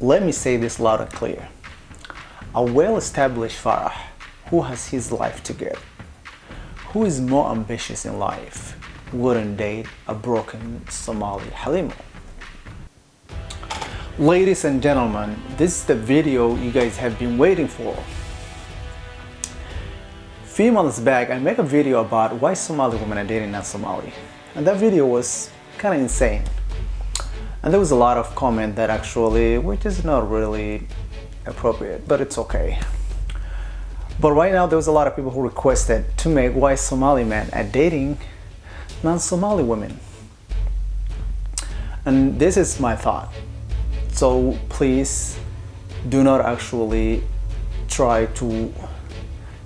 Let me say this loud and clear. A well-established Farah who has his life together, who is more ambitious in life, wouldn't date a broken Somali Halimo. Ladies and gentlemen, this is the video you guys have been waiting for. Few months back, I made a video about why Somali women are dating non-Somali, and that video was kind of insane. And there was a lot of comment that actually, which is not really appropriate, but it's okay. But right now, there was a lot of people who requested to make why Somali men are dating non-Somali women. And this is my thought. So please do not actually try to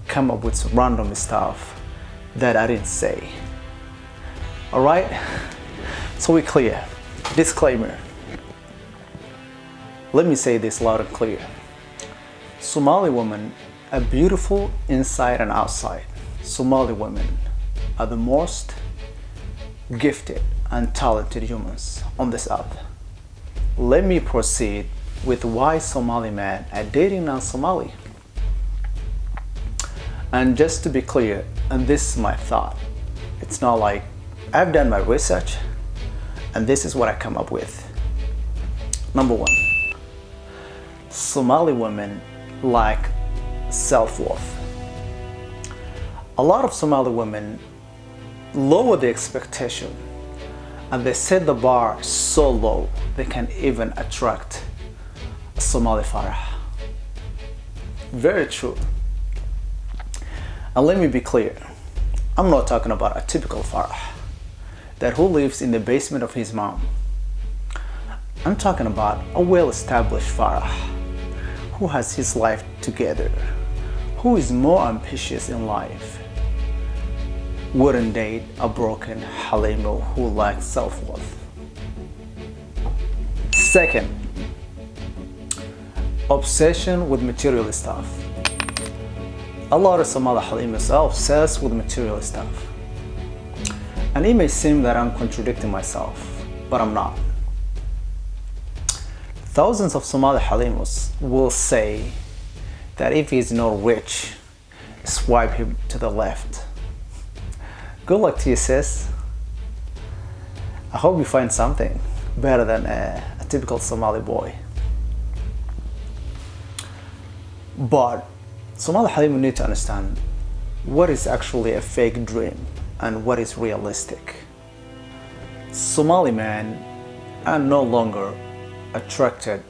come up with some random stuff that I didn't say. All right? So we're clear. Disclaimer. Let me say this loud and clear. Somali women are beautiful inside and outside. Somali women are the most gifted and talented humans on this earth. Let me proceed with why Somali men are dating non-Somali. And just to be clear, and this is my thought, it's not like I've done my research and this is what I come up with. Number one, Somali women lack self-worth. A lot of Somali women lower the expectation and they set the bar so low they can even attract a Somali Farah. Very true. And let me be clear, I'm not talking about a typical Farah that who lives in the basement of his mom. I'm talking about a well-established Farah who has his life together, who is more ambitious in life, wouldn't date a broken Halimo who lacks self-worth. Second, obsession with material stuff. A lot of Somali Halimos are obsessed with material stuff. And it may seem that I'm contradicting myself, but I'm not. Thousands of Somali Halimos will say that if he's not rich, swipe him to the left. Good luck to you, sis. I hope you find something better than a typical Somali boy. But Somali Halim need to understand what is actually a fake dream and what is realistic. Somali men are no longer attracted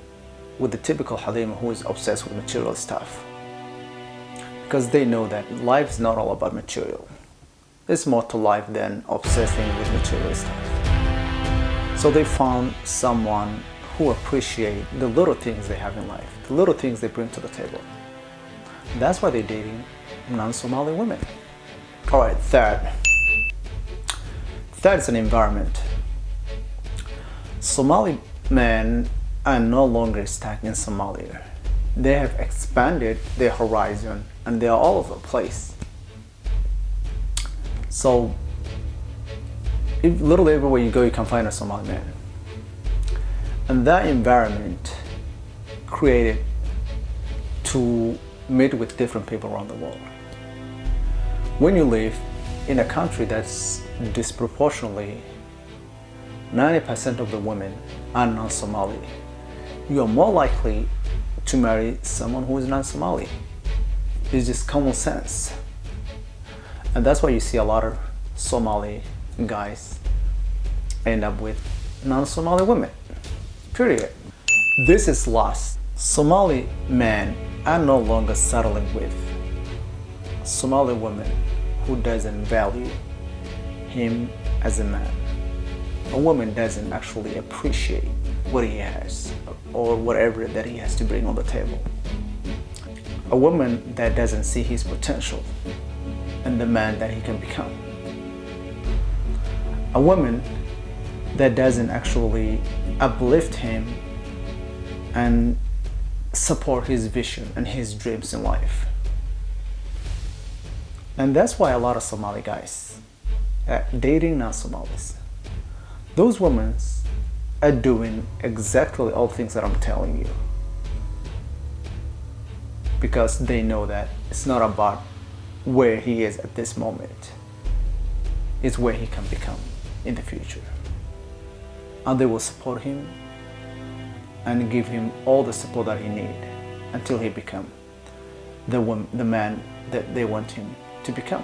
with the typical Halim who is obsessed with material stuff, because they know that life is not all about material. There's more to life than obsessing with material stuff. So they found someone who appreciates the little things they have in life, the little things they bring to the table. That's why they're dating non-Somali women. All right, third is an environment. Somali men are no longer stuck in Somalia. They have expanded their horizon and they are all over the place. So, literally everywhere you go, you can find a Somali man. And that environment created to meet with different people around the world. When you live in a country that's disproportionately 90% of the women are non-Somali, you are more likely to marry someone who is non-Somali. It's just common sense. And that's why you see a lot of Somali guys end up with non-Somali women. Period. This is lost. Somali men are no longer settling with Somali women who doesn't value him as a man. A woman doesn't actually appreciate what he has or whatever that he has to bring on the table. A woman that doesn't see his potential and the man that he can become. A woman that doesn't actually uplift him and support his vision and his dreams in life. And that's why a lot of Somali guys are dating non-Somalis. Those women are doing exactly all things that I'm telling you. because they know that it's not about where he is at this moment, it's where he can become in the future. And they will support him and give him all the support that he needs until he becomes the man that they want him to become.